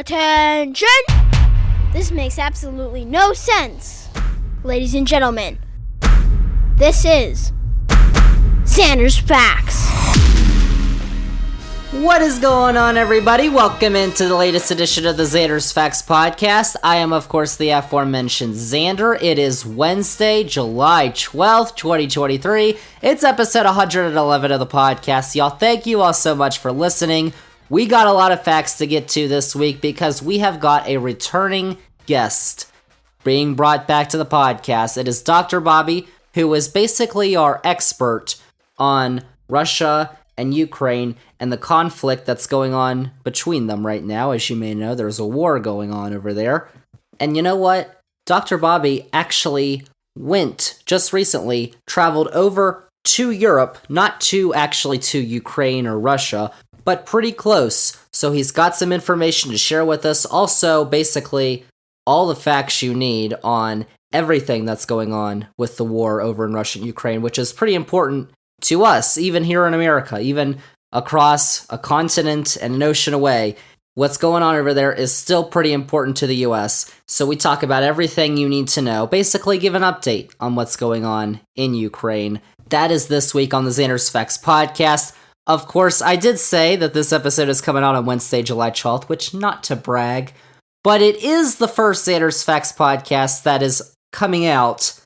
Attention! This makes absolutely no sense. Ladies and gentlemen, this is Zander's Facts. What is going on, everybody? Welcome into the latest edition of the Zander's Facts podcast. I am, of course, the aforementioned Zander. It is Wednesday, July 12th, 2023. It's episode 111 of the podcast. Y'all, thank you all so much for listening. We got a lot of facts to get to this week because we have got a returning guest being brought back to the podcast. It is Dr. Bobby, who is basically our expert on Russia and Ukraine and the conflict that's going on between them right now. As you may know, there's a war going on over there. And you know what? Dr. Bobby actually went, just recently, traveled over to Europe, not to Ukraine or Russia, but pretty close. So he's got some information to share with us. Also, basically, all the facts you need on everything that's going on with the war over in Russia and Ukraine, which is pretty important to us, even here in America, even across a continent and an ocean away. What's going on over there is still pretty important to the US. So we talk about everything you need to know, basically give an update on what's going on in Ukraine. That is this week on the Zander's Facts podcast. Of course, I did say that this episode is coming out on Wednesday, July 12th, which, not to brag, but it is the first Zander's Facts podcast that is coming out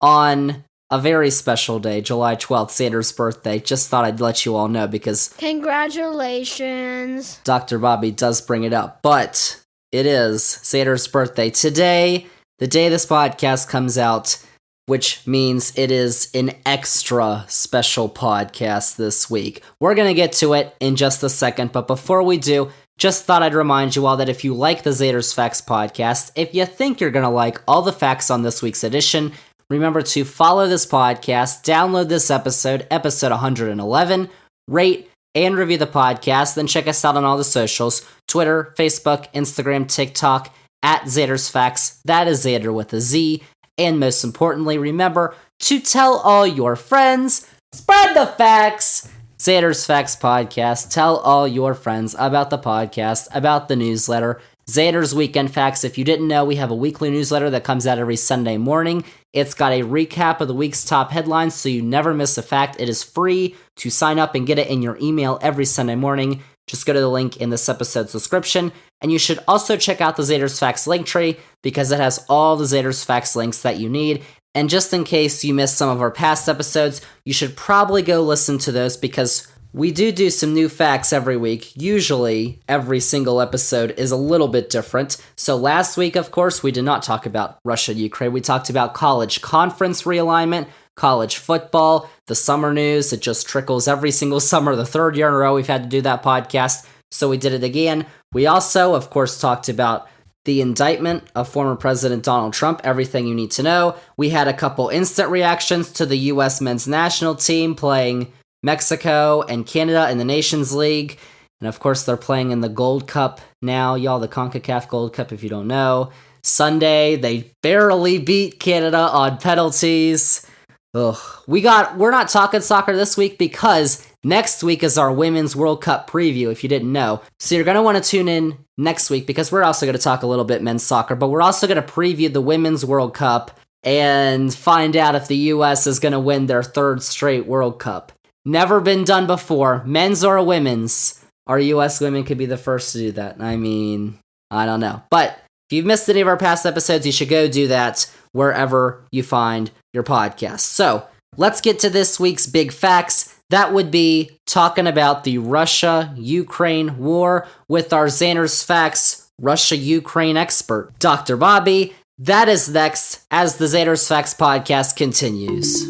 on a very special day, July 12th, Zander's birthday. Just thought I'd let you all know because Congratulations. Dr. Bobby does bring it up, but it is Zander's birthday today, the day this podcast comes out, which means it is an extra special podcast this week. We're going to get to it in just a second, but before we do, just thought I'd remind you all that if you like the Zander's Facts podcast, if you think you're going to like all the facts on this week's edition, remember to follow this podcast, download this episode 111, rate and review the podcast, then check us out on all the socials, Twitter, Facebook, Instagram, TikTok, at Zander's Facts. That is Zander with a Z. And most importantly, remember to tell all your friends, spread the facts. Zander's Facts Podcast. Tell all your friends about the podcast, about the newsletter. Zander's Weekend Facts. If you didn't know, we have a weekly newsletter that comes out every Sunday morning. It's got a recap of the week's top headlines so you never miss a fact. It is free to sign up and get it in your email every Sunday morning. Just go to the link in this episode's description. And you should also check out the Zander's Facts link tree because it has all the Zander's Facts links that you need. And just in case you missed some of our past episodes, you should probably go listen to those because we do some new facts every week. Usually, every single episode is a little bit different. So last week, of course, we did not talk about Russia and Ukraine. We talked about college conference realignment, college football, the summer news. It just trickles every single summer. The third year in a row we've had to do that podcast, so we did it again. We also, of course, talked about the indictment of former President Donald Trump, everything you need to know. We had a couple instant reactions to the U.S. men's national team playing Mexico and Canada in the Nations League. And of course, they're playing in the Gold Cup now, y'all, the CONCACAF Gold Cup, if you don't know. Sunday, they barely beat Canada on penalties. Ugh. We're not talking soccer this week because next week is our Women's World Cup preview, if you didn't know. So you're going to want to tune in next week because we're also going to talk a little bit men's soccer, but we're also going to preview the Women's World Cup and find out if the U.S. is going to win their third straight World Cup. Never been done before, men's or women's. Our U.S. women could be the first to do that. I mean, I don't know. But if you've missed any of our past episodes, you should go do that wherever you find your podcast. So let's get to this week's big facts. That would be talking about the Russia-Ukraine war with our Zander's Facts Russia-Ukraine expert, Dr. Bobby. That is next as the Zander's Facts podcast continues.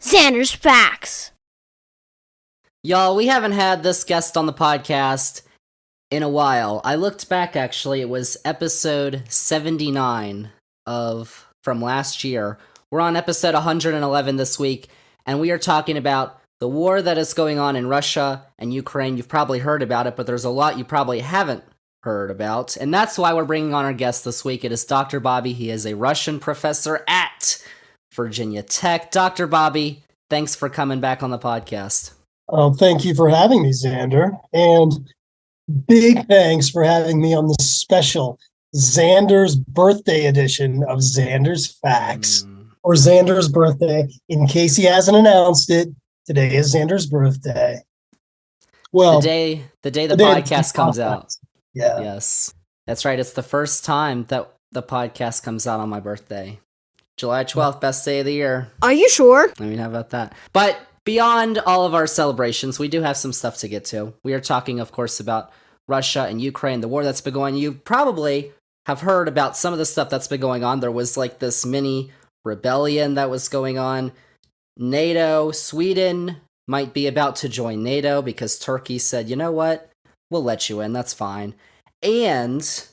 Zander's Facts. Y'all, we haven't had this guest on the podcast in a while. I looked back, actually. It was episode 79 from last year. We're on episode 111 this week, and we are talking about the war that is going on in Russia and Ukraine. You've probably heard about it, but there's a lot you probably haven't heard about, and that's why we're bringing on our guest this week. It is Dr. Bobby. He is a Russian professor at Virginia Tech. Dr. Bobby, thanks for coming back on the podcast. Oh, thank you for having me, Zander. And big thanks for having me on the special Zander's birthday edition of Zander's Facts, or Zander's birthday. In case he hasn't announced it, today is Zander's birthday. Well, the day the podcast comes out. Yeah. Yes. That's right. It's the first time that the podcast comes out on my birthday. July 12th, best day of the year. Are you sure? I mean, how about that? But beyond all of our celebrations, we do have some stuff to get to. We are talking, of course, about Russia and Ukraine, the war that's been going on. You probably have heard about some of the stuff that's been going on. There was like this mini rebellion that was going on. NATO, Sweden might be about to join NATO because Turkey said, you know what? We'll let you in. That's fine. And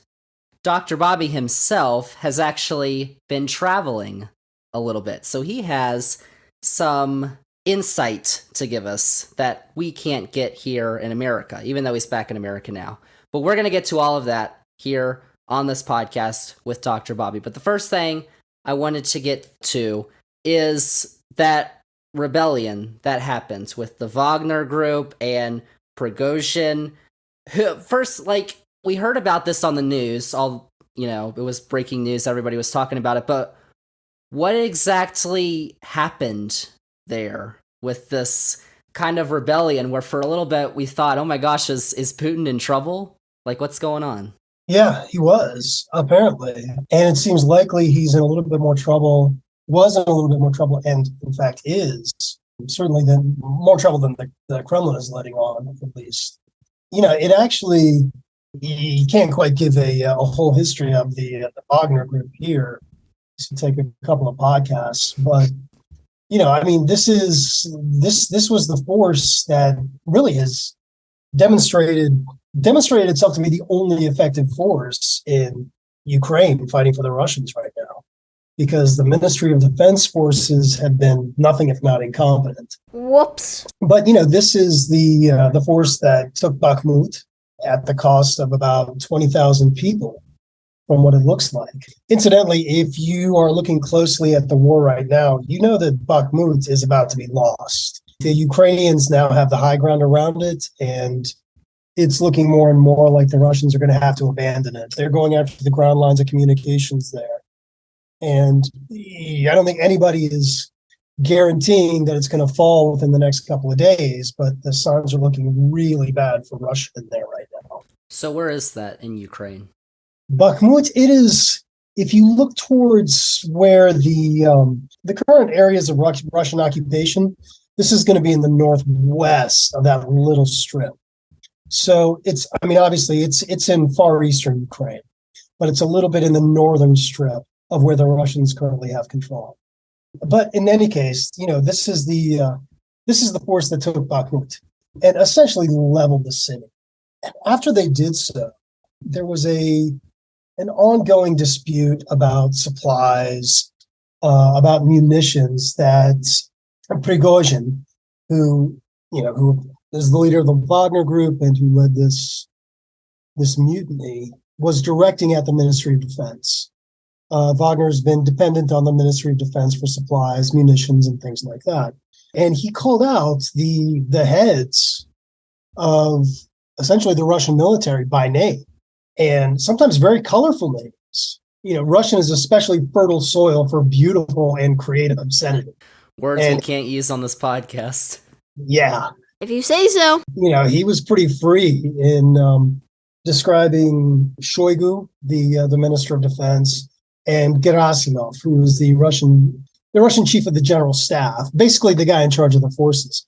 Dr. Bobby himself has actually been traveling a little bit. So he has some insight to give us that we can't get here in America, even though he's back in America now. But we're going to get to all of that here on this podcast with Dr. Bobby. But the first thing I wanted to get to is that rebellion that happened with the Wagner group and Prigozhin. First, we heard about this on the news. It was breaking news. Everybody was talking about it. But what exactly happened there with this kind of rebellion where for a little bit we thought, oh my gosh, is Putin in trouble? What's going on? Yeah, he was, apparently. And it seems likely he's in a little bit more trouble, was in a little bit more trouble, and in fact is certainly more trouble than the Kremlin is letting on, at least. It actually, you can't quite give a whole history of the Wagner group here. This would take a couple of podcasts, but this was the force that really has demonstrated itself to be the only effective force in Ukraine fighting for the Russians right now, because the Ministry of Defense forces have been nothing if not incompetent. Whoops. But this is the force that took Bakhmut at the cost of about 20,000 people, from what it looks like. Incidentally, if you are looking closely at the war right now, you know that Bakhmut is about to be lost. The Ukrainians now have the high ground around it, and it's looking more and more like the Russians are going to have to abandon it. They're going after the ground lines of communications there. And I don't think anybody is guaranteeing that it's going to fall within the next couple of days, but the signs are looking really bad for Russia in there right now. So where is that in Ukraine? Bakhmut, it is, if you look towards where the current areas of Russian occupation, this is going to be in the northwest of that little strip. So obviously it's in far eastern Ukraine, but it's a little bit in the northern strip of where the Russians currently have control. But in any case, this is the force that took Bakhmut and essentially leveled the city. And after they did so, there was an ongoing dispute about supplies, about munitions that Prigozhin, who is the leader of the Wagner group and who led this mutiny, was directing at the Ministry of Defense. Wagner's been dependent on the Ministry of Defense for supplies, munitions, and things like that. And he called out the heads of essentially the Russian military by name, and sometimes very colorful names. Russian is especially fertile soil for beautiful and creative obscenity. Words we can't use on this podcast. Yeah. If you say so. He was pretty free in describing Shoigu, the Minister of Defense, and Gerasimov, who was the Russian chief of the general staff, basically the guy in charge of the forces.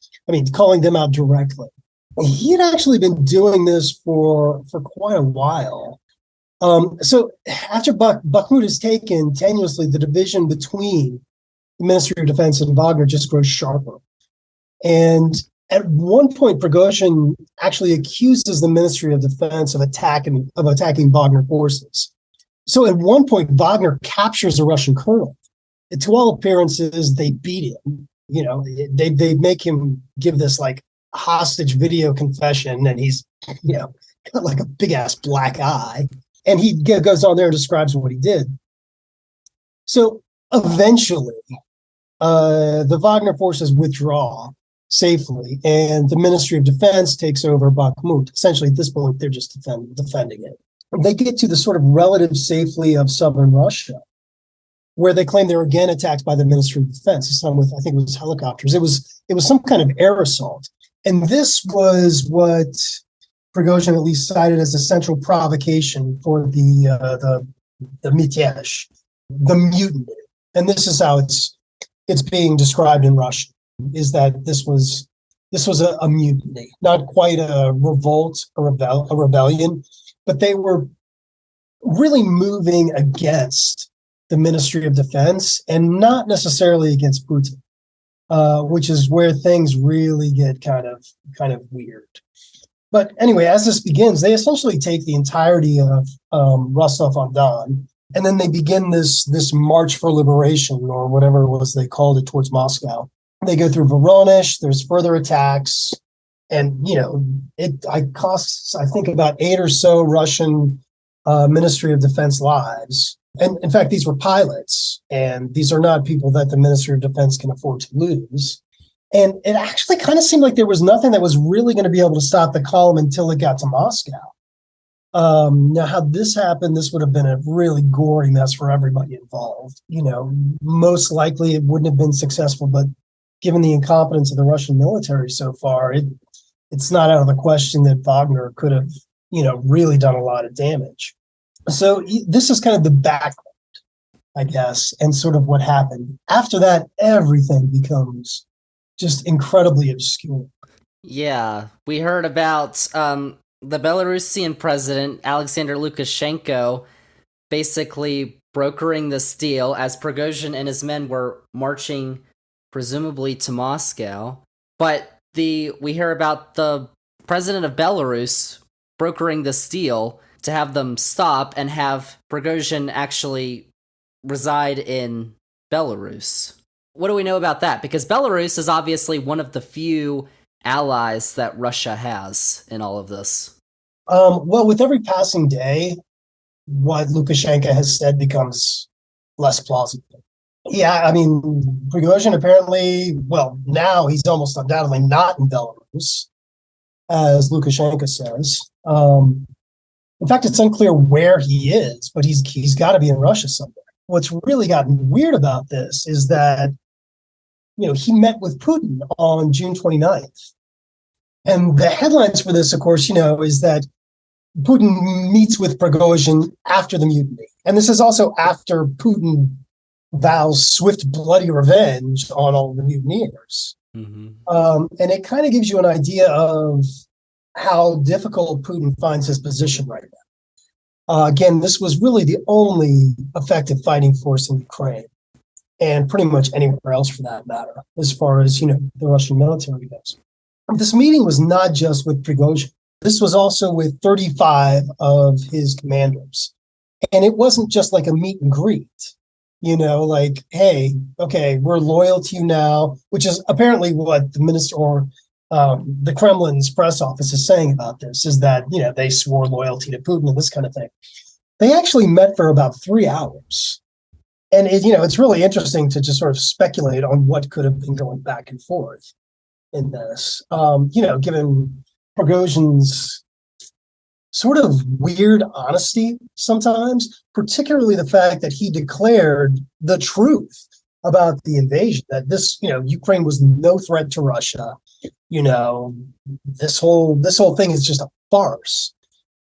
Calling them out directly. He had actually been doing this for quite a while. So after Bakhmut is taken tenuously, the division between the Ministry of Defense and Wagner just grows sharper. And at one point, Prigozhin actually accuses the Ministry of Defense of attacking Wagner forces. So at one point, Wagner captures a Russian colonel. And to all appearances, they beat him. They make him give this hostage video confession, and he's got a big ass black eye, and he goes on there and describes what he did. So eventually the Wagner forces withdraw safely, and the Ministry of Defense takes over Bakhmut. Essentially, at this point, they're just defending it. They get to the sort of relative safety of southern Russia, where they claim they were again attacked by the Ministry of Defense. This time with, I think it was helicopters. It was some kind of air assault. And this was what Prigozhin at least cited as a central provocation for the mitiage, the mutiny. And this is how it's being described in Russian, is that this was a mutiny, not quite a revolt or a rebellion, but they were really moving against the Ministry of Defense and not necessarily against Putin, which is where things really get kind of weird. But anyway, as this begins, they essentially take the entirety of Rostov-on-Don, and then they begin this march for liberation, or whatever it was they called it, towards Moscow. They go through Voronezh. There's further attacks, and it costs, I think, about 8 or so Russian Ministry of Defense lives. And in fact, these were pilots, and these are not people that the Ministry of Defense can afford to lose. And it actually kind of seemed like there was nothing that was really going to be able to stop the column until it got to Moscow. Now, how this happened, this would have been a really gory mess for everybody involved. Most likely it wouldn't have been successful, but given the incompetence of the Russian military so far, it's not out of the question that Wagner could have, really done a lot of damage. So this is kind of the background, I guess, and sort of what happened. After that, everything becomes just incredibly obscure. Yeah, we heard about the Belarusian president, Alexander Lukashenko, basically brokering this deal as Prigozhin and his men were marching presumably to Moscow. But we hear about the president of Belarus brokering this deal to have them stop and have Prigozhin actually reside in Belarus. What do we know about that? Because Belarus is obviously one of the few allies that Russia has in all of this. Well, with every passing day, what Lukashenko has said becomes less plausible. Yeah, I mean, Prigozhin apparently, well, now he's almost undoubtedly not in Belarus, as Lukashenko says. In fact, it's unclear where he is, but he's got to be in Russia somewhere. What's really gotten weird about this is that, he met with Putin on June 29th. And the headlines for this, of course, is that Putin meets with Prigozhin after the mutiny. And this is also after Putin vows swift, bloody revenge on all the mutineers. Mm-hmm. And it kind of gives you an idea of how difficult Putin finds his position right now. Again, this was really the only effective fighting force in Ukraine, and pretty much anywhere else for that matter, as far as, the Russian military goes. This meeting was not just with Prigozhin. This was also with 35 of his commanders. And it wasn't just like a meet and greet, like, hey, okay, we're loyal to you now, which is apparently what the minister or the Kremlin's press office is saying about this, is that, they swore loyalty to Putin and this kind of thing. They actually met for about 3 hours. And it's really interesting to just sort of speculate on what could have been going back and forth in this, given Prigozhin's sort of weird honesty sometimes, particularly the fact that he declared the truth about the invasion, that this, Ukraine was no threat to Russia. This whole thing is just a farce.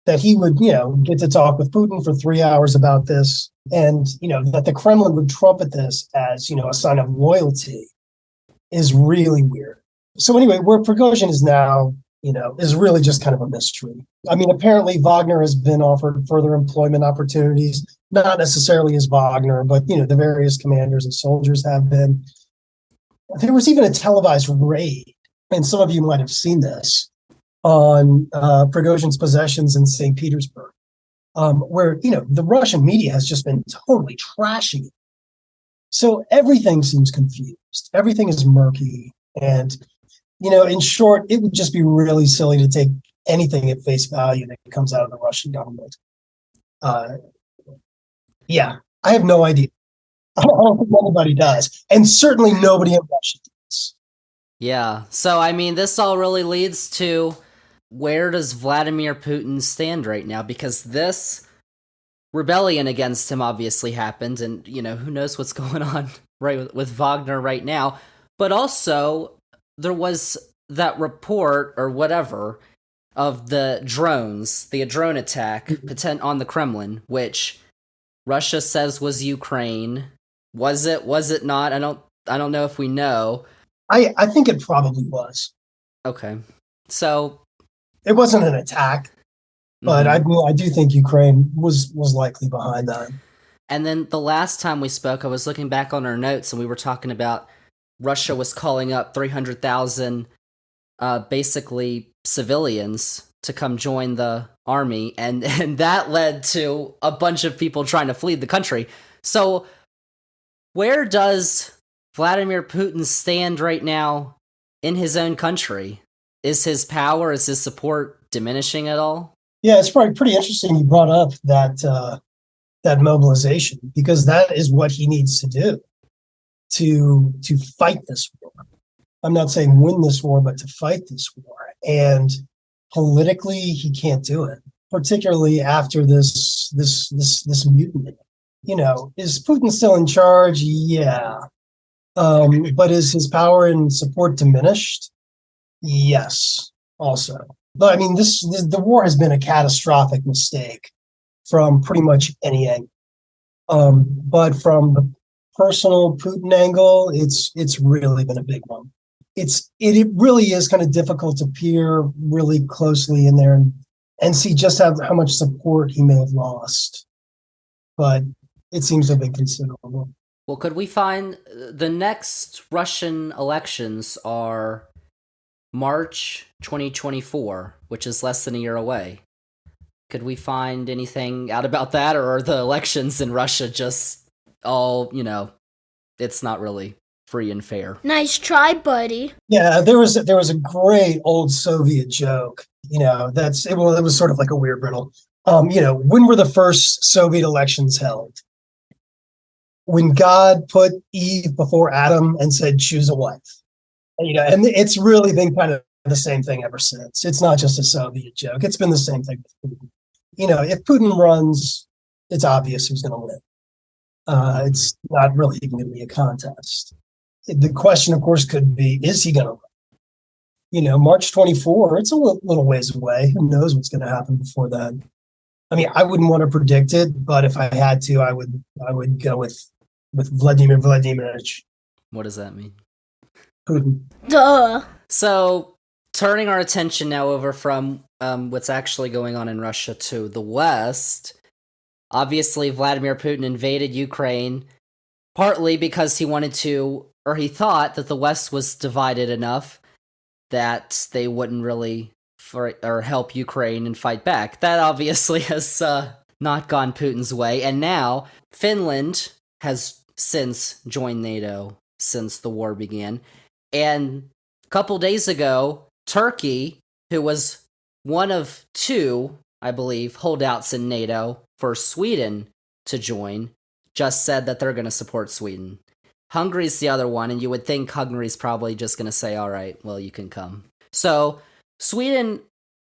That he would, get to talk with Putin for 3 hours about this, and, that the Kremlin would trumpet this as, a sign of loyalty is really weird. So anyway, where Prigozhin is now, is really just kind of a mystery. I mean, apparently Wagner has been offered further employment opportunities, not necessarily as Wagner, but, the various commanders and soldiers have been. There was even a televised raid, and some of you might have seen this, on Prigozhin's possessions in St. Petersburg, where, the Russian media has just been totally trashing it. So everything seems confused. Everything is murky. And, in short, it would just be really silly to take anything at face value that comes out of the Russian government. Yeah, I have no idea. I don't think anybody does. And certainly nobody in Russia does. Yeah. So, I mean, this all really leads to where does Vladimir Putin stand right now? Because this rebellion against him obviously happened, and, who knows what's going on right with Wagner right now. But also, there was that report or whatever of the drones, the drone attack on the Kremlin, which Russia says was Ukraine. Was it? Was it not? I don't know if we know. I think it probably was. Okay. So it wasn't an attack, but I do think Ukraine was likely behind that. And then the last time we spoke, I was looking back on our notes and we were talking about Russia was calling up 300,000 basically civilians to come join the army, and that led to a bunch of people trying to flee the country. So where does Vladimir Putin stand right now in his own country? Is his power, is his support diminishing at all? Yeah, it's probably pretty interesting you brought up that mobilization, because that is what he needs to do to fight this war. I'm not saying win this war, but to fight this war. And politically, he can't do it, particularly after this mutiny. Is Putin still in charge? Yeah. But is his power and support diminished? Yes, also. But I mean, the war has been a catastrophic mistake from pretty much any angle. But from the personal Putin angle, it's really been a big one. It really is kind of difficult to peer really closely in there and see just how much support he may have lost. But it seems to have been considerable. Well, could we find the next Russian elections are March 2024, which is less than a year away? Could we find anything out about that, or are the elections in Russia just all, it's not really free and fair? Nice try, buddy. Yeah, there was a great old Soviet joke. It was sort of like a weird riddle. When were the first Soviet elections held? When God put Eve before Adam and said, choose a wife. And it's really been kind of the same thing ever since. It's not just a Soviet joke. It's been the same thing with Putin. If Putin runs, it's obvious who's going to win. It's not really even going to be a contest. The question, of course, could be, is he going to run? March 24, it's a little ways away. Who knows what's going to happen before then? I mean, I wouldn't want to predict it, but if I had to, I would go with Vladimir Vladimirovich. What does that mean? Putin. Duh. So, turning our attention now over from what's actually going on in Russia to the West, obviously Vladimir Putin invaded Ukraine partly because he wanted to, or he thought that the West was divided enough that they wouldn't really help Ukraine and fight back. That obviously has not gone Putin's way, and now Finland has since joined NATO since the war began. And a couple days ago, Turkey, who was one of two, I believe, holdouts in NATO for Sweden to join, just said that they're going to support Sweden. Hungary's the other one, and you would think Hungary's probably just going to say, all right, well, you can come. So Sweden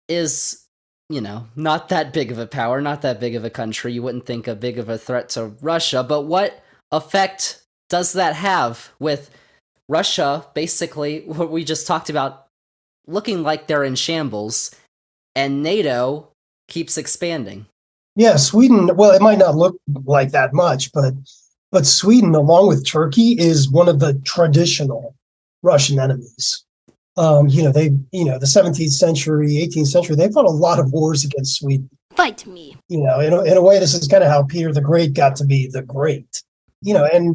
is, not that big of a power, not that big of a country. You wouldn't think a big of a threat to Russia, but what effect does that have with Russia, basically, what we just talked about, looking like they're in shambles, and NATO keeps expanding? Yeah, Sweden, well, it might not look like that much, but Sweden, along with Turkey, is one of the traditional Russian enemies. The 17th century, 18th century, they fought a lot of wars against Sweden. Fight me. In a way, this is kind of how Peter the Great got to be the Great. During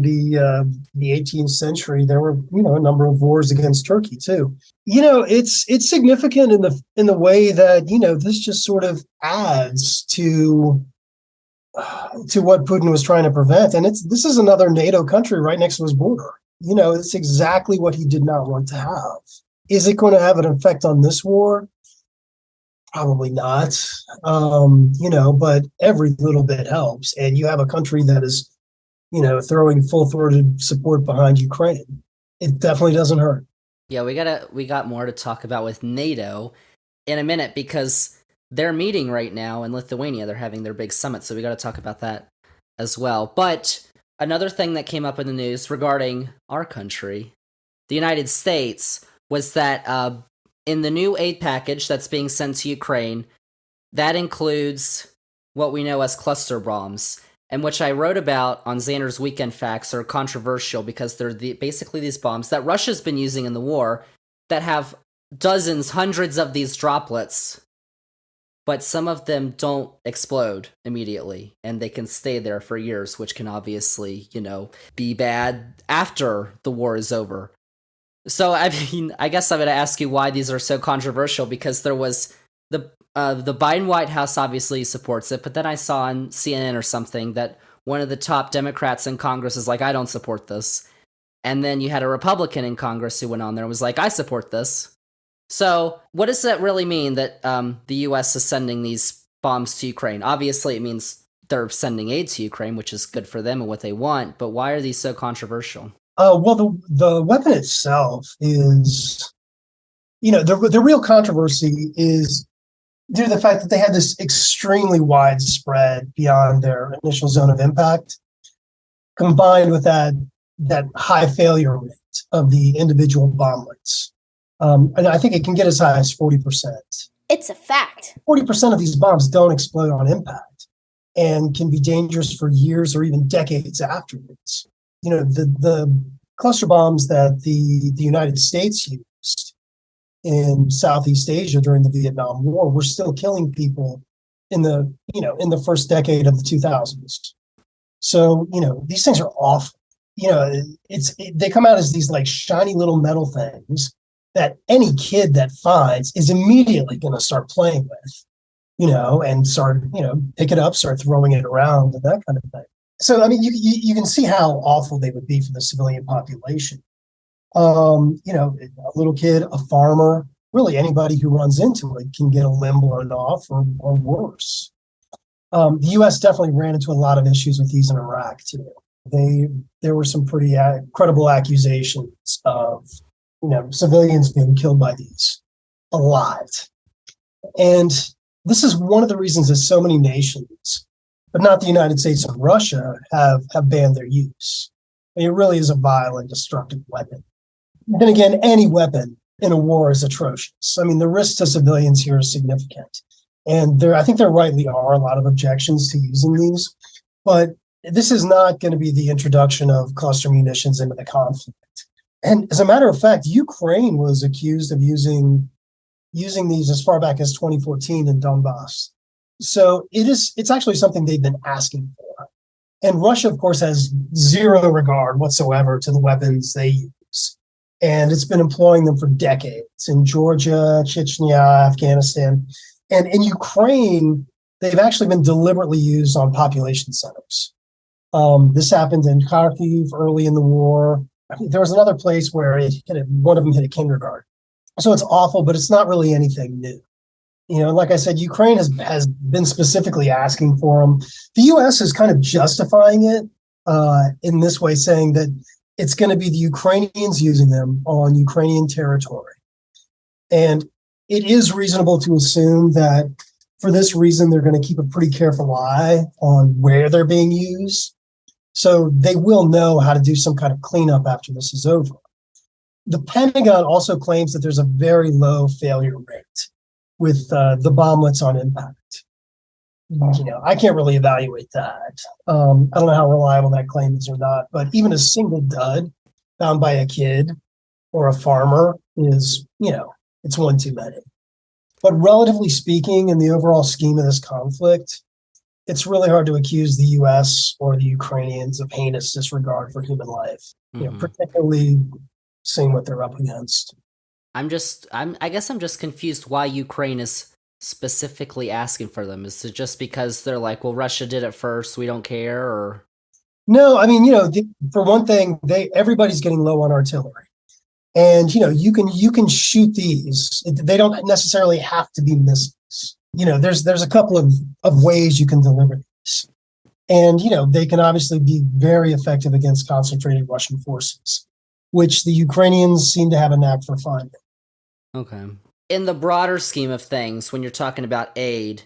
the 18th century, there were a number of wars against Turkey too. It's significant in the way that this just sort of adds to what Putin was trying to prevent, and this is another NATO country right next to his border. It's exactly what he did not want to have. Is it going to have an effect on this war? Probably not. But every little bit helps, and you have a country that is throwing full-throated support behind Ukraine. It definitely doesn't hurt. Yeah, we got more to talk about with NATO in a minute because they're meeting right now in Lithuania. They're having their big summit, so we got to talk about that as well. But another thing that came up in the news regarding our country, the United States, was that in the new aid package that's being sent to Ukraine, that includes what we know as cluster bombs, and which I wrote about on Zander's Weekend Facts are controversial because they're basically these bombs that Russia's been using in the war that have dozens, hundreds of these droplets, but some of them don't explode immediately, and they can stay there for years, which can obviously, be bad after the war is over. So, I mean, I guess I'm going to ask you why these are so controversial, because there was the Biden White House obviously supports it, but then I saw on CNN or something that one of the top Democrats in Congress is like, I don't support this. And then you had a Republican in Congress who went on there and was like, I support this. So what does that really mean that the U.S. is sending these bombs to Ukraine? Obviously, it means they're sending aid to Ukraine, which is good for them and what they want. But why are these so controversial? Well, the weapon itself is, the real controversy is due to the fact that they had this extremely widespread beyond their initial zone of impact, combined with that high failure rate of the individual bomblets. And I think it can get as high as 40%. It's a fact. 40% of these bombs don't explode on impact and can be dangerous for years or even decades afterwards. The cluster bombs that the United States used in Southeast Asia during the Vietnam War were still killing people in the first decade of the 2000s. So, these things are awful. They come out as these like shiny little metal things that any kid that finds is immediately going to start playing with, and start, pick it up, start throwing it around and that kind of thing. So, I mean, you can see how awful they would be for the civilian population. A little kid, a farmer, really anybody who runs into it can get a limb blown off or worse. The U.S. definitely ran into a lot of issues with these in Iraq, too. There were some pretty credible accusations of, civilians being killed by these a lot. And this is one of the reasons that so many nations, but not the United States and Russia, have banned their use. I mean, it really is a vile and destructive weapon. Then again, any weapon in a war is atrocious. I mean, the risk to civilians here is significant. And I think there rightly are a lot of objections to using these. But this is not going to be the introduction of cluster munitions into the conflict. And as a matter of fact, Ukraine was accused of using these as far back as 2014 in Donbass. So it's actually something they've been asking for. And Russia, of course, has zero regard whatsoever to the weapons they use. And it's been employing them for decades in Georgia, Chechnya, Afghanistan. And in Ukraine, they've actually been deliberately used on population centers. This happened in Kharkiv early in the war. There was another place where one of them hit a kindergarten. So it's awful, but it's not really anything new. Like I said, Ukraine has been specifically asking for them. The U.S. is kind of justifying it in this way, saying that it's going to be the Ukrainians using them on Ukrainian territory. And it is reasonable to assume that for this reason, they're going to keep a pretty careful eye on where they're being used. So they will know how to do some kind of cleanup after this is over. The Pentagon also claims that there's a very low failure rate with the bomblets on impact. I can't really evaluate that. I don't know how reliable that claim is or not, but even a single dud found by a kid or a farmer is, it's one too many. But relatively speaking, in the overall scheme of this conflict, it's really hard to accuse the U.S. or the Ukrainians of heinous disregard for human life, particularly seeing what they're up against. I guess I'm just confused why Ukraine is specifically asking for them. Is it just because they're like, well, Russia did it first, we don't care, or? No, I mean, for one thing, everybody's getting low on artillery. And, you can shoot these. They don't necessarily have to be missiles. There's a couple of ways you can deliver these. And, they can obviously be very effective against concentrated Russian forces, which the Ukrainians seem to have a knack for finding. Okay. In the broader scheme of things, when you're talking about aid,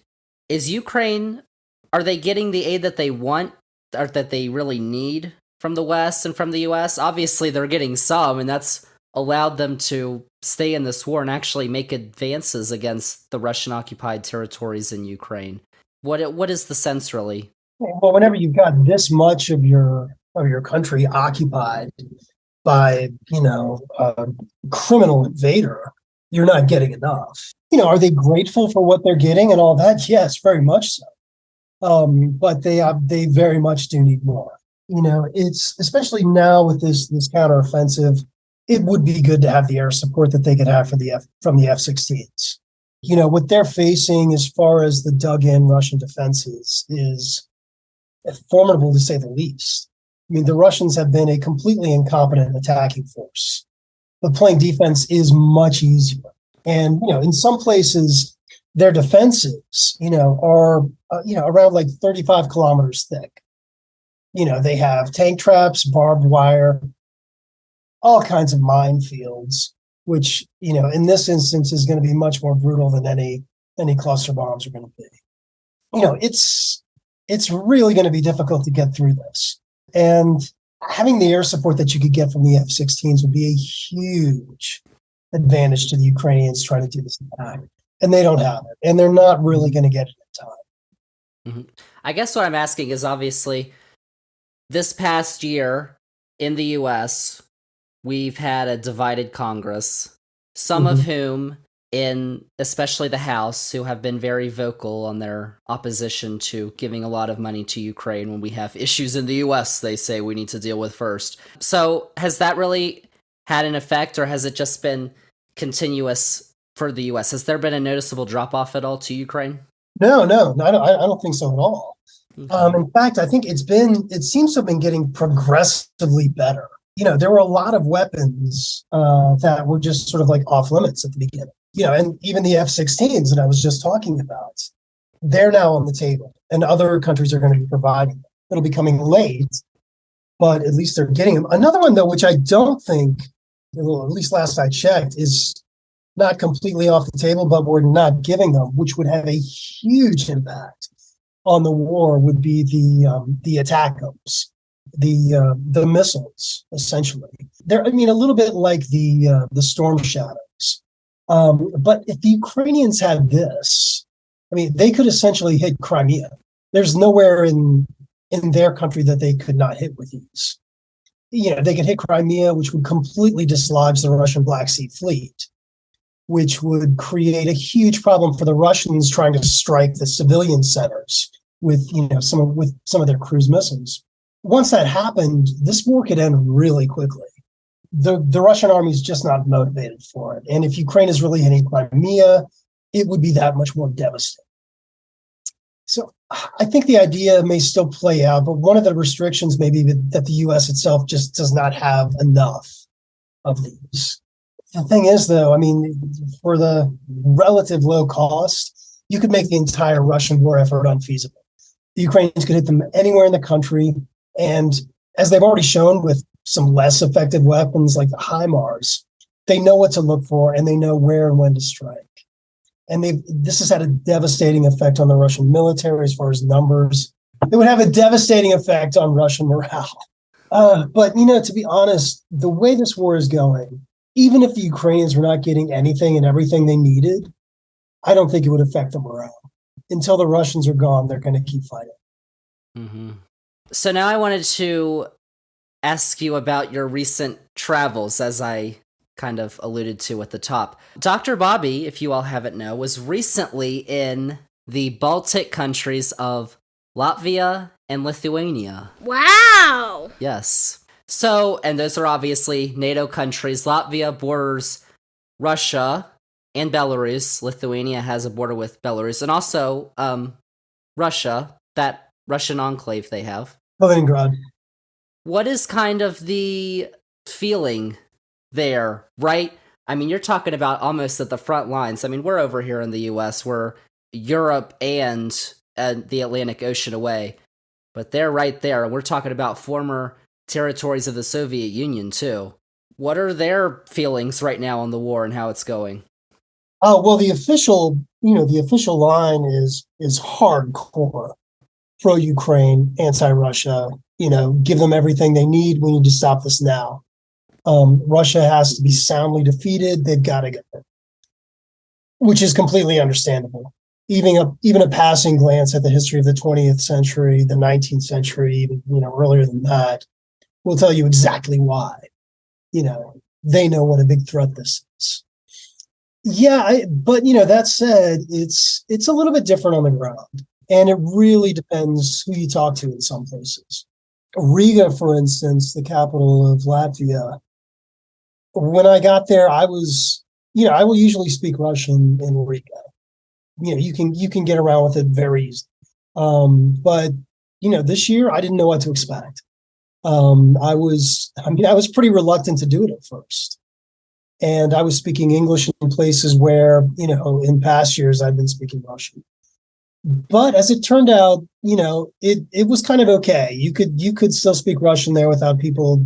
is Ukraine, are they getting the aid that they want or that they really need from the West and from the US? Obviously, they're getting some, and that's allowed them to stay in this war and actually make advances against the Russian-occupied territories in Ukraine. What is the sense, really? Well, whenever you've got this much of your country occupied by, a criminal invader, you're not getting enough. Are they grateful for what they're getting and all that? Yes, very much so. But they very much do need more. It's especially now with this counteroffensive, it would be good to have the air support that they could have from the F-16s. What they're facing as far as the dug-in Russian defenses is formidable to say the least. I mean, the Russians have been a completely incompetent attacking force, but playing defense is much easier. And, in some places, their defenses, are, around like 35 kilometers thick. They have tank traps, barbed wire, all kinds of minefields, which, in this instance is going to be much more brutal than any cluster bombs are going to be. It's really going to be difficult to get through this. And having the air support that you could get from the F-16s would be a huge advantage to the Ukrainians trying to do this attack. And they don't have it. And they're not really going to get it in time. Mm-hmm. I guess what I'm asking is, obviously, this past year in the U.S., we've had a divided Congress, some of whom, in especially the House, who have been very vocal on their opposition to giving a lot of money to Ukraine when we have issues in the U.S. they say we need to deal with first. So has that really had an effect, or has it just been continuous for the U.S.? Has there been a noticeable drop-off at all to Ukraine? No, I don't think so at all. Okay. In fact, I think it seems to have been getting progressively better. There were a lot of weapons that were just sort of like off limits at the beginning. And even the F-16s that I was just talking about, they're now on the table, and other countries are going to be providing them. It'll be coming late, but at least they're getting them. Another one, though, which I don't think, well, at least last I checked, is not completely off the table, but we're not giving them, which would have a huge impact on the war, would be the ATACMS, the missiles, essentially. They're, a little bit like the Storm Shadows. But if the Ukrainians had this, they could essentially hit Crimea. There's nowhere in their country that they could not hit with these. They could hit Crimea, which would completely dislodge the Russian Black Sea Fleet, which would create a huge problem for the Russians trying to strike the civilian centers with some of their cruise missiles. Once that happened, this war could end really quickly. The Russian army is just not motivated for it. And if Ukraine is really hitting Crimea, it would be that much more devastating. So I think the idea may still play out, but one of the restrictions may be that the U.S. itself just does not have enough of these. The thing is, though, for the relative low cost, you could make the entire Russian war effort unfeasible. The Ukrainians could hit them anywhere in the country, and as they've already shown with some less effective weapons like the HIMARS, they know what to look for and they know where and when to strike. And this has had a devastating effect on the Russian military as far as numbers. It would have a devastating effect on Russian morale. But, to be honest, the way this war is going, even if the Ukrainians were not getting anything and everything they needed, I don't think it would affect the morale. Until the Russians are gone, they're going to keep fighting. Mm-hmm. So now I wanted to ask you about your recent travels, as I kind of alluded to at the top. Dr. Bobby, if you all haven't known, was recently in the Baltic countries of Latvia and Lithuania. Wow! Yes. So, and those are obviously NATO countries. Latvia borders Russia and Belarus. Lithuania has a border with Belarus, and also Russia, that Russian enclave they have. Kaliningrad. What is kind of the feeling there, right? You're talking about almost at the front lines. We're over here in the U.S. We're Europe and the Atlantic Ocean away. But they're right there, and we're talking about former territories of the Soviet Union, too. What are their feelings right now on the war and how it's going? Oh, well, the official line is hardcore pro-Ukraine, anti-Russia. Give them everything they need. We need to stop this now. Russia has to be soundly defeated. They've got to go, which is completely understandable. Even a passing glance at the history of the 20th century, the 19th century, even earlier than that, will tell you exactly why. They know what a big threat this is. Yeah, but that said, it's a little bit different on the ground, and it really depends who you talk to in some places. Riga, for instance, the capital of Latvia. When I got there, I will usually speak Russian in Riga. You can get around with it very easily. But this year I didn't know what to expect. I was pretty reluctant to do it at first. And I was speaking English in places where, in past years I've been speaking Russian. But as it turned out, it was kind of okay. You could still speak Russian there without people,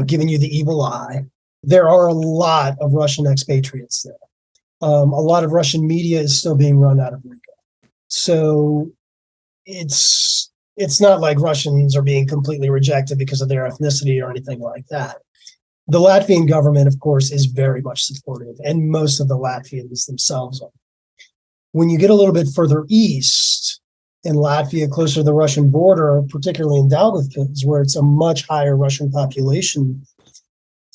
giving you the evil eye. There are a lot of Russian expatriates there. A lot of Russian media is still being run out of Riga. So it's not like Russians are being completely rejected because of their ethnicity or anything like that. The Latvian government, of course, is very much supportive, and most of the Latvians themselves are. When you get a little bit further east in Latvia, closer to the Russian border, particularly in Daugavpils, where it's a much higher Russian population,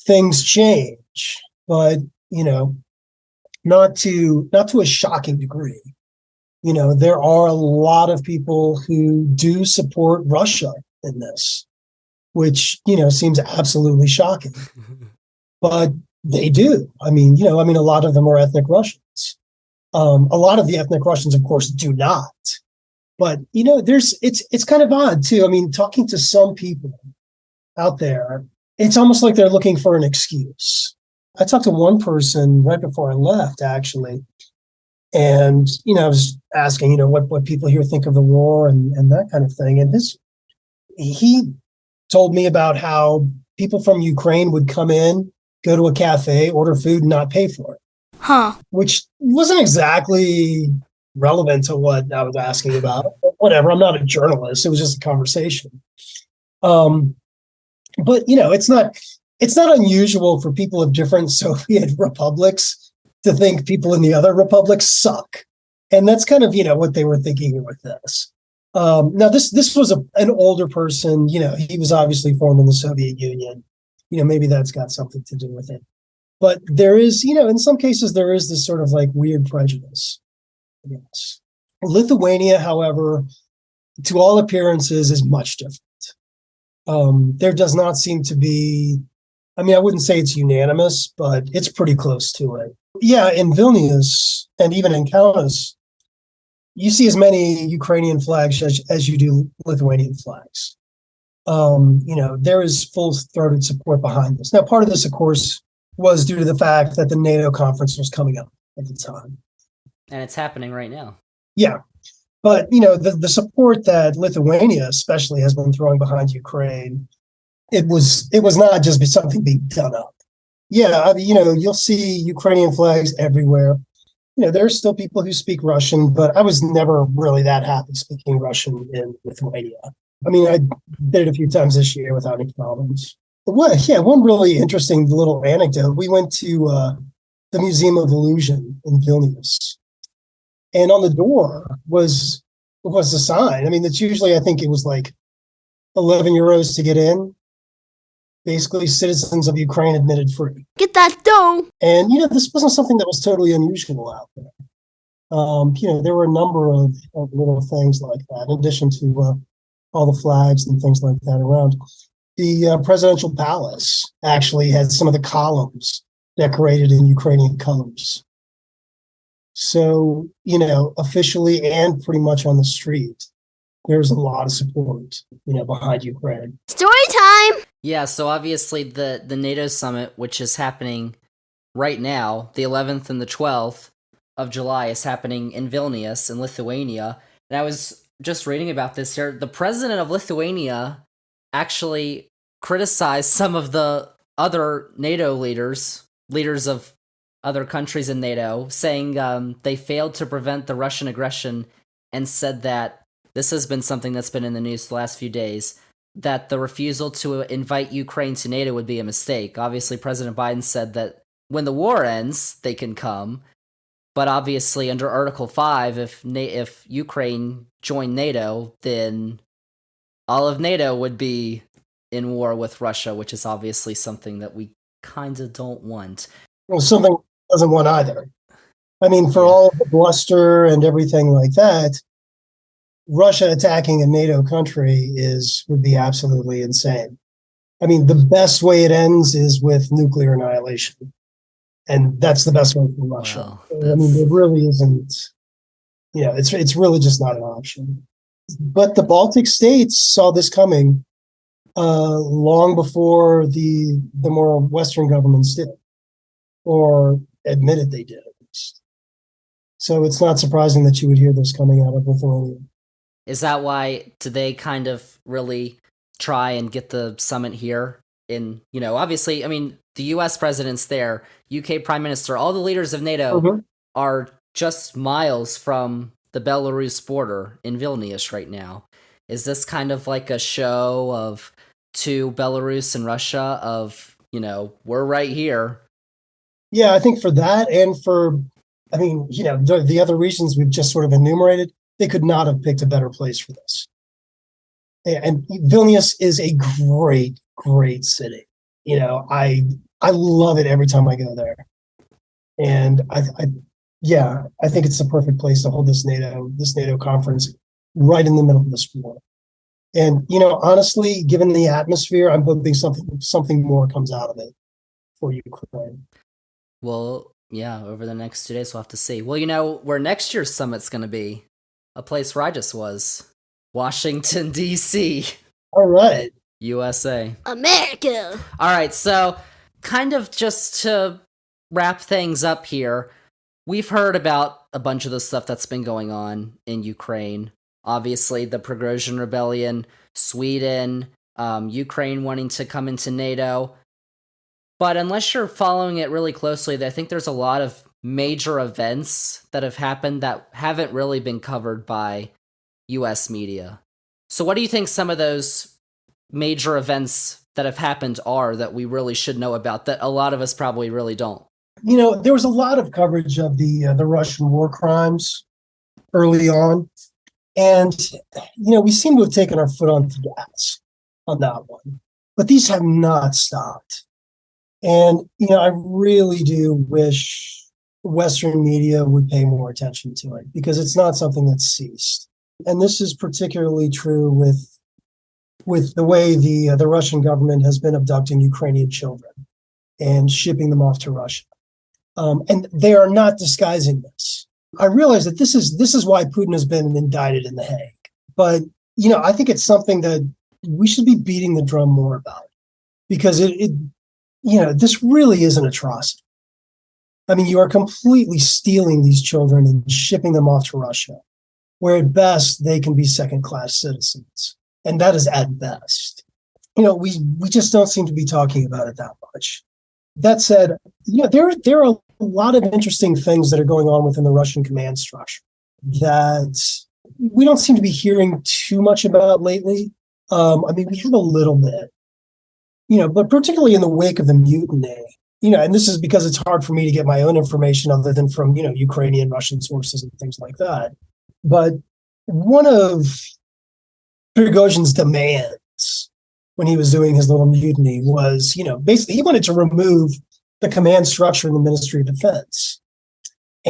things change, but not to a shocking degree. There are a lot of people who do support Russia in this, which seems absolutely shocking, but they do. A lot of them are ethnic Russians. A lot of the ethnic Russians, of course, do not. But it's kind of odd too. Talking to some people out there, it's almost like they're looking for an excuse. I talked to one person right before I left, actually, and I was asking, what people here think of the war and that kind of thing. And he told me about how people from Ukraine would come in, go to a cafe, order food, and not pay for it. Huh. Which wasn't exactly relevant to what I was asking about. But whatever, I'm not a journalist. It was just a conversation. But it's not unusual for people of different Soviet republics to think people in the other republics suck. And that's kind of, what they were thinking with this. Now, this was an older person. He was obviously formed in the Soviet Union. Maybe that's got something to do with it. But there is, in some cases, there is this sort of like weird prejudice. Yes. Lithuania, however, to all appearances, is much different. There does not seem to be, I wouldn't say it's unanimous, but it's pretty close to it. Yeah, in Vilnius and even in Kaunas, you see as many Ukrainian flags as you do Lithuanian flags. There is full-throated support behind this. Now, part of this, of course, was due to the fact that the NATO conference was coming up at the time. And it's happening right now. Yeah. But, the support that Lithuania especially has been throwing behind Ukraine, it was not just something being done up. Yeah, you'll see Ukrainian flags everywhere. There are still people who speak Russian, but I was never really that happy speaking Russian in Lithuania. I did it a few times this year without any problems. One really interesting little anecdote. We went to the Museum of Illusion in Vilnius, and on the door was a sign. It's usually, I think it was like 11 euros to get in. Basically, citizens of Ukraine admitted free. Get that dough. And this wasn't something that was totally unusual out there. There were a number of little things like that, in addition to all the flags and things like that around. The presidential palace actually had some of the columns decorated in Ukrainian colors. So, officially and pretty much on the street, there's a lot of support, behind Ukraine. Story time! Yeah, so obviously the NATO summit, which is happening right now, the 11th and the 12th of July, is happening in Vilnius in Lithuania. And I was just reading about this here. The president of Lithuania actually criticized some of the other NATO leaders of other countries in NATO, saying they failed to prevent the Russian aggression, and said that this has been something that's been in the news the last few days, that the refusal to invite Ukraine to NATO would be a mistake. Obviously, President Biden said that when the war ends, they can come. But obviously, under Article 5, if Ukraine joined NATO, then all of NATO would be in war with Russia, which is obviously something that we kind of don't want. Well, something doesn't want either. I mean, for all of the bluster and everything like that, Russia attacking a NATO country would be absolutely insane. I mean, the best way it ends is with nuclear annihilation. And that's the best way for Russia. Well, I mean, it really isn't, it's really just not an option. But the Baltic states saw this coming long before the more Western governments did, or admitted they did at least. So it's not surprising that you would hear this coming out of Lithuania. Is that why did they kind of really try and get the summit here? Obviously, I mean, the U.S. president's there, UK prime minister, all the leaders of NATO are just miles from the Belarus border in Vilnius right now. Is this kind of like a show to Belarus and Russia of, we're right here? Yeah, I think for that and for, the other reasons we've just sort of enumerated, they could not have picked a better place for this. And Vilnius is a great, great city. I love it every time I go there. And I think it's the perfect place to hold this NATO conference right in the middle of this war. And, honestly, given the atmosphere, I'm hoping something more comes out of it for Ukraine. Well, yeah, over the next 2 days, we'll have to see. Well, where next year's summit's going to be, a place where I just was, Washington, D.C. All right. USA. America. All right, so kind of just to wrap things up here, we've heard about a bunch of the stuff that's been going on in Ukraine. Obviously, the Prigozhin Rebellion, Sweden, Ukraine wanting to come into NATO. But unless you're following it really closely, I think there's a lot of major events that have happened that haven't really been covered by US media. So what do you think some of those major events that have happened are that we really should know about that a lot of us probably really don't? There was a lot of coverage of the Russian war crimes early on. And, we seem to have taken our foot on the gas on that one. But these have not stopped. And, I really do wish Western media would pay more attention to it because it's not something that's ceased. And this is particularly true with the way the Russian government has been abducting Ukrainian children and shipping them off to Russia. And they are not disguising this. I realize that this is why Putin has been indicted in The Hague. But, I think it's something that we should be beating the drum more about because this really is an atrocity. I mean, you are completely stealing these children and shipping them off to Russia, where at best they can be second-class citizens. And that is at best. We just don't seem to be talking about it that much. That said, there are a lot of interesting things that are going on within the Russian command structure that we don't seem to be hearing too much about lately. We have a little bit, but particularly in the wake of the mutiny, and this is because it's hard for me to get my own information other than from, Ukrainian, Russian sources and things like that. But one of Prigozhin's demands when he was doing his little mutiny was, basically he wanted to remove the command structure in the Ministry of Defense.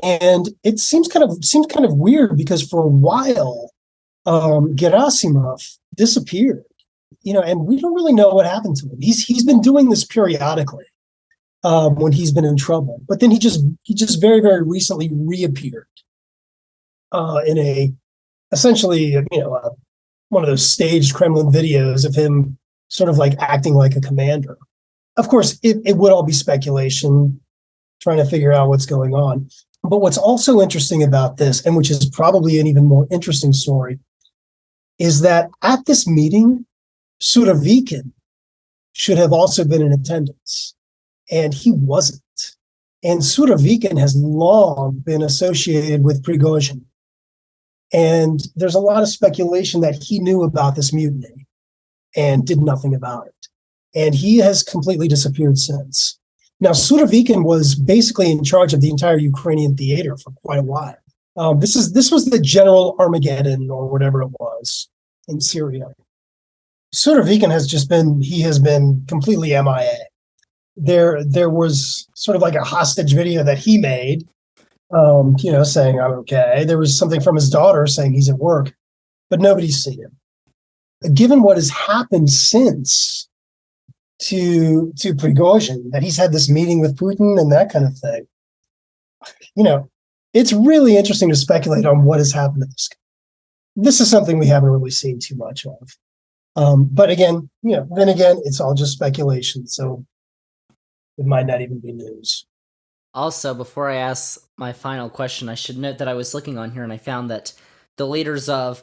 And it seems kind of weird because for a while, Gerasimov disappeared, and we don't really know what happened to him. He's been doing this periodically when he's been in trouble, but then he just very, very recently reappeared in essentially one of those staged Kremlin videos of him sort of like acting like a commander. Of course, it would all be speculation, trying to figure out what's going on. But what's also interesting about this, and which is probably an even more interesting story, is that at this meeting, Surovikin should have also been in attendance, and he wasn't. And Surovikin has long been associated with Prigozhin. And there's a lot of speculation that he knew about this mutiny and did nothing about it. And he has completely disappeared since. Now, Surovikin was basically in charge of the entire Ukrainian theater for quite a while. This was the General Armageddon or whatever it was in Syria. Surovikin has been completely MIA. There was sort of like a hostage video that he made, saying I'm okay. There was something from his daughter saying he's at work, but nobody's seen him. Given what has happened since to Prigozhin, that he's had this meeting with Putin and that kind of thing, it's really interesting to speculate on what has happened to this guy. This is something we haven't really seen too much of. But again, it's all just speculation. So it might not even be news. Also, before I ask my final question, I should note that I was looking on here and I found that the leaders of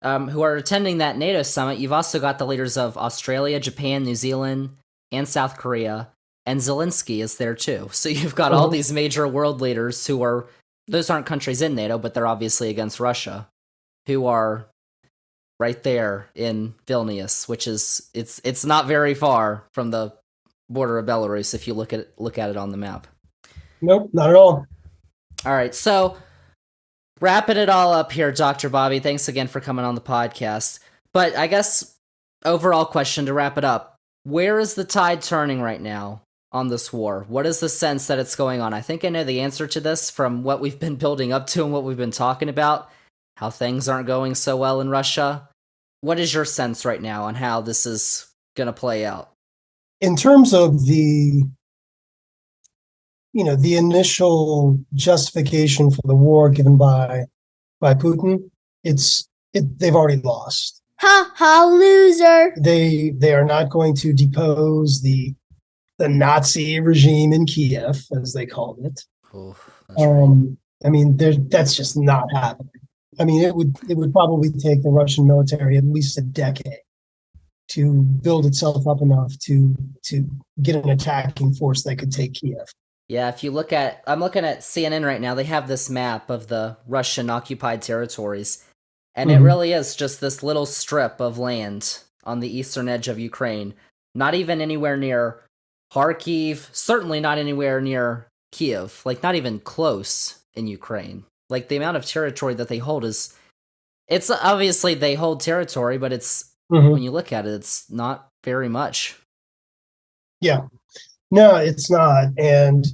who are attending that NATO summit, you've also got the leaders of Australia, Japan, New Zealand, and South Korea, and Zelensky is there too. So you've got all these major world leaders those aren't countries in NATO, but they're obviously against Russia, who are right there in Vilnius, which is it's not very far from the border of Belarus if you look at it on the map. Nope, not at all. All right, so wrapping it all up here, Dr. Bobby, thanks again for coming on the podcast. But I guess overall question to wrap it up, where is the tide turning right now on this war? What is the sense that it's going on? I think I know the answer to this from what we've been building up to and what we've been talking about, how things aren't going so well in Russia. What is your sense right now on how this is going to play out? In terms of the initial justification for the war given by Putin, they've already lost. Ha ha, loser. They are not going to depose the Nazi regime in Kiev, as they called it. Oh, that's right. I mean, that's just not happening. I mean, it would probably take the Russian military at least a decade to build itself up enough to get an attacking force that could take Kiev. Yeah, if you look at, I'm looking at CNN right now, they have this map of the Russian occupied territories, and it really is just this little strip of land on the eastern edge of Ukraine, not even anywhere near Kharkiv, certainly not anywhere near Kiev, like not even close in Ukraine. Like the amount of territory that they hold it's obviously they hold territory, but it's, when you look at it, it's not very much. Yeah. No, it's not. And,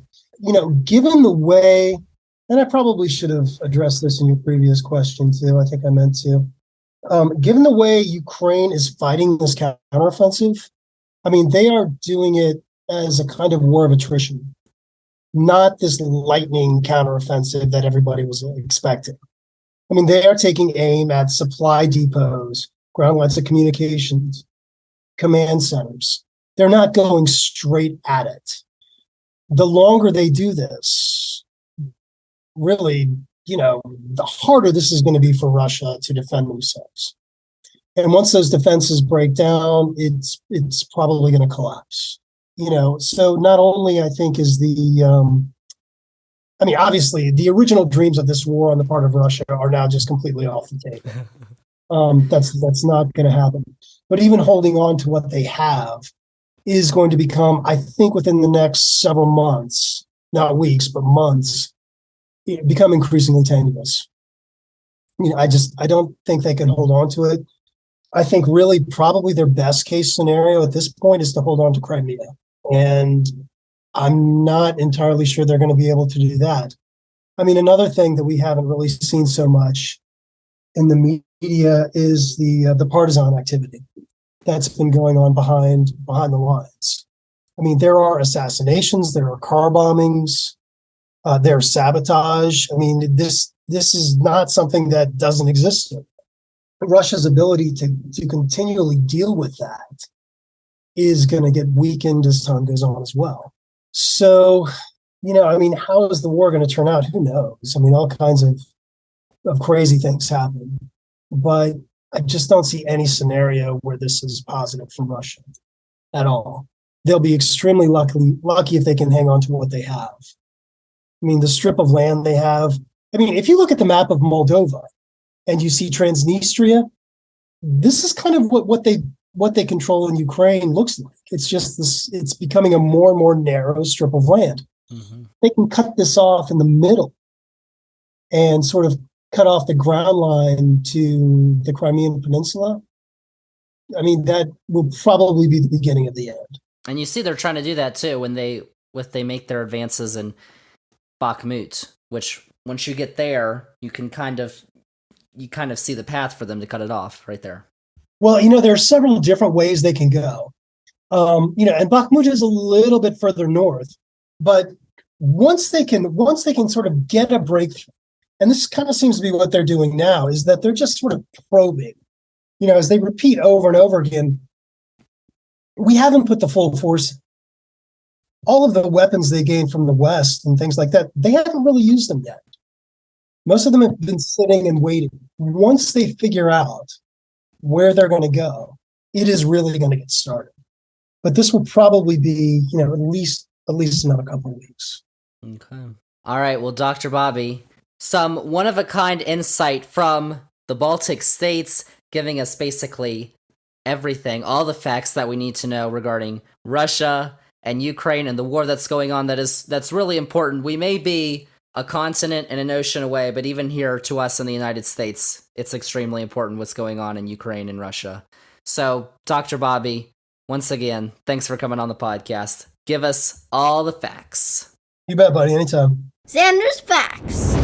given the way, and I probably should have addressed this in your previous question too, I think I meant to. Given the way Ukraine is fighting this counteroffensive, I mean, they are doing it as a kind of war of attrition, not this lightning counteroffensive that everybody was expecting. I mean, they are taking aim at supply depots, ground lines of communications, command centers. They're not going straight at it. The longer they do this, really, the harder this is going to be for Russia to defend themselves. And once those defenses break down, it's probably going to collapse. So not only I think is obviously the original dreams of this war on the part of Russia are now just completely off the table. That's not going to happen. But even holding on to what they have is going to become, I think, within the next several months, not weeks, but months, become increasingly tenuous. I don't think they can hold on to it. I think really probably their best case scenario at this point is to hold on to Crimea. And I'm not entirely sure they're going to be able to do that. I mean, another thing that we haven't really seen so much in the media is the partisan activity that's been going on behind the lines. I mean, there are assassinations, there are car bombings, there's sabotage. I mean, this is not something that doesn't exist. Russia's ability to continually deal with that is going to get weakened as time goes on as well. So, how is the war going to turn out? Who knows? I mean, all kinds of crazy things happen. But I just don't see any scenario where this is positive for Russia at all. They'll be extremely lucky if they can hang on to what they have. I mean, the strip of land they have. I mean, if you look at the map of Moldova and you see Transnistria, this is kind of what they control in Ukraine looks like. It's just this. It's becoming a more and more narrow strip of land. Mm-hmm. They can cut this off in the middle and sort of cut off the ground line to the Crimean Peninsula. I mean, that will probably be the beginning of the end. And you see they're trying to do that too when they make their advances in Bakhmut, which once you get there, you kind of see the path for them to cut it off right there. Well, there are several different ways they can go. And Bakhmut is a little bit further north, but once they can sort of get a breakthrough, and this kind of seems to be what they're doing now, is that they're just sort of probing. As they repeat over and over again, we haven't put the full force in. All of the weapons they gained from the West and things like that, they haven't really used them yet. Most of them have been sitting and waiting. Once they figure out where they're going to go, it is really going to get started. But this will probably be, at least another couple of weeks. Okay. All right. Well, Dr. Bobby, some one-of-a-kind insight from the Baltic States, giving us basically everything, all the facts that we need to know regarding Russia and Ukraine and the war that's going on that's really important. We may be a continent and an ocean away, but even here to us in the United States, it's extremely important what's going on in Ukraine and Russia. So, Dr. Bobby, once again, thanks for coming on the podcast. Give us all the facts. You bet, buddy. Anytime. Zander's Facts.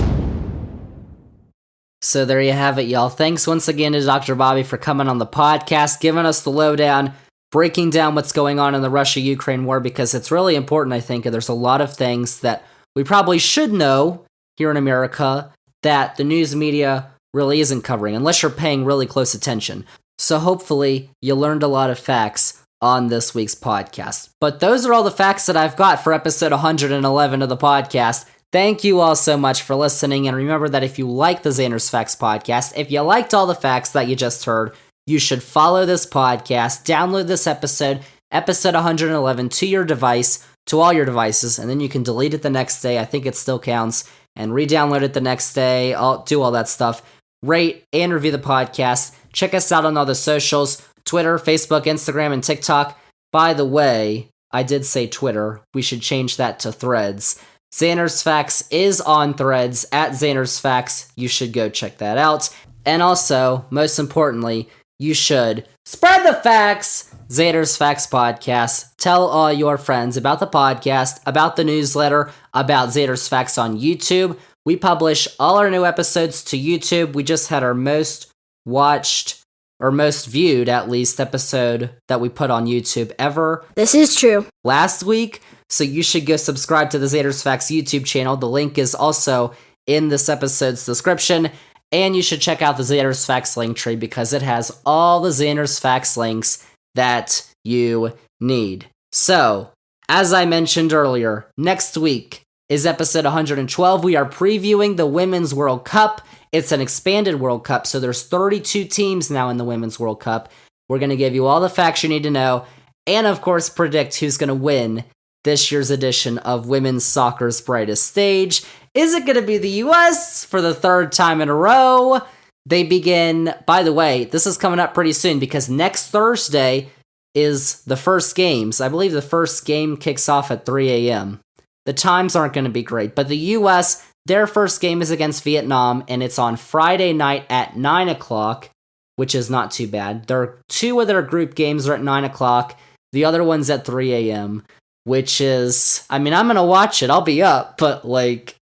So there you have it, y'all. Thanks once again to Dr. Bobby for coming on the podcast, giving us the lowdown, breaking down what's going on in the Russia-Ukraine war, because it's really important, I think, and there's a lot of things that we probably should know here in America that the news media really isn't covering, unless you're paying really close attention. So hopefully you learned a lot of facts on this week's podcast. But those are all the facts that I've got for episode 111 of the podcast. Thank you all so much for listening, and remember that if you like the Zander's Facts podcast, if you liked all the facts that you just heard, you should follow this podcast, download this episode 111, to your device, to all your devices, and then you can delete it the next day. I think it still counts, and re-download it the next day. I'll do all that stuff. Rate and review the podcast. Check us out on all the socials, Twitter, Facebook, Instagram, and TikTok. By the way, I did say Twitter. We should change that to Threads. Zander's Facts is on Threads at Zander's Facts. You should go check that out. And also, most importantly, you should spread the facts. Zander's Facts podcast. Tell all your friends about the podcast, about the newsletter, about Zander's Facts on YouTube. We publish all our new episodes to YouTube. We just had our most watched, or most viewed at least, episode that we put on YouTube ever. This is true. Last week. So you should go subscribe to the Zander's Facts YouTube channel. The link is also in this episode's description. And you should check out the Zander's Facts link tree because it has all the Zander's Facts links that you need. So, as I mentioned earlier, next week is episode 112. We are previewing the Women's World Cup. It's an expanded World Cup, so there's 32 teams now in the Women's World Cup. We're going to give you all the facts you need to know, and of course predict who's going to win this year's edition of Women's Soccer's Brightest Stage. Is it going to be the U.S. for the third time in a row? They begin, by the way, this is coming up pretty soon because next Thursday is the first games. I believe the first game kicks off at 3 a.m. The times aren't going to be great, but the U.S., their first game is against Vietnam, and it's on Friday night at 9 o'clock, which is not too bad. Two of their group games are at 9 o'clock. The other one's at 3 a.m., which is, I'm going to watch it. I'll be up, but,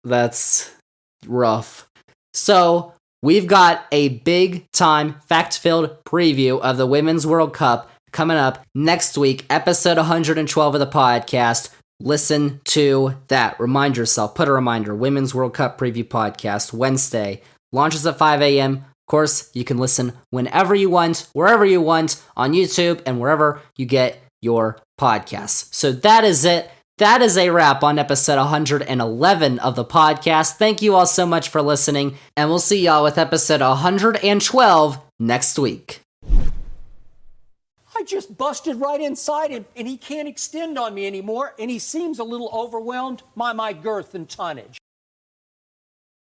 that's rough. So, we've got a big-time, fact-filled preview of the Women's World Cup coming up next week, episode 112 of the podcast. Listen to that. Remind yourself. Put a reminder. Women's World Cup preview podcast, Wednesday. Launches at 5 a.m. Of course, you can listen whenever you want, wherever you want, on YouTube, and wherever you get your podcasts. So that is it. That is a wrap on episode 111 of the podcast. Thank you all so much for listening, and we'll see y'all with episode 112 next week. I just busted right inside him, and he can't extend on me anymore, and he seems a little overwhelmed by my girth and tonnage.